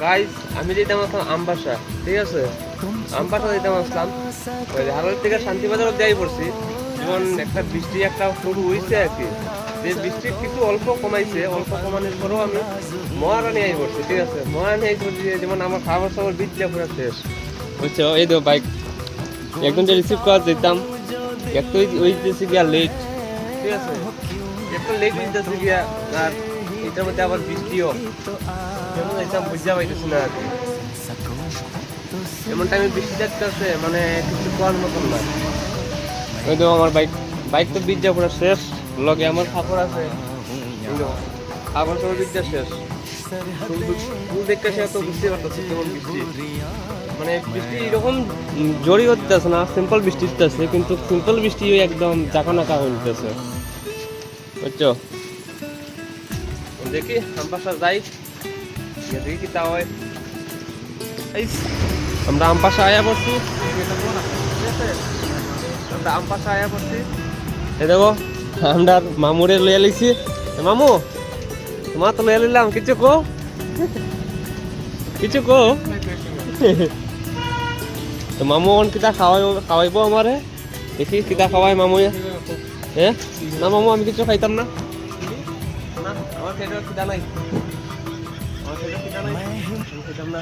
Guys আমি যেতাম আসলাম আমবাসা, ঠিক আছে? আমবাসা যেতাম আসলাম, ওই হারোর থেকে শান্তিবাজার অব্দি আই পড়ছি। যেমন একটা বৃষ্টি একটা শুরু হয়েছে আর কি, যে বৃষ্টি কিছু অল্প কমাইছে, অল্প কমানোর পরেও আমি মহারানী আই পড়ছি, ঠিক আছে? মহারানী আই পড়ছি, যেমন আমার খাবার সাবার বিদ্যা পুরো শেষ, বুঝছো? এই তো বাইক একদম যে রিসিভ করা যেতাম, একটু ওই দিতেছি গিয়া লেট, ঠিক আছে? একটু লেট দিতেছি গিয়া, আর এটার মধ্যে আবার বৃষ্টিও, যেমন যেতাম বুঝতে পাইতেছি না আর কি। এমন টাইমে বৃষ্টি যাচ্ছে, মানে কিছু করার মতন না। ওই তো আমার বাইক তো বিদ্যা পুরো শেষ, লগে আমার কাপড় আছে, কাপড় সবার বিদ্যা শেষ। ফুল দেখতে সে তো বুঝতে পারতেছি কেমন বৃষ্টি, মানে বৃষ্টি এরকম জোরই হতেছে না, সিম্পল বৃষ্টি হতেছে, কিন্তু সিম্পল বৃষ্টি একদম জাকানাকা হয়ে যেতেছে, বুঝছো? দেখি আমপাশা যাই, দেখি কি তা হয়। আমরা আমপাশা আয়া পড়ছি, আমরা আমপাশা আয়া পড়ছি। এই দেখো আমরা মামুরে লইয়া লিখছি। মামু তোমার তো লইয়া লিলাম, কিছু কো, কিছু কো। তো মামু অন কিতা খাওয়াইবো আমারে, দেখি কিতা খাওয়াই মামু। হ্যাঁ না মামু আমি কিছু খাইতাম না, আমার খেতে খিদা নাই, আমার খেতে খিদা নাই, খাইতাম না।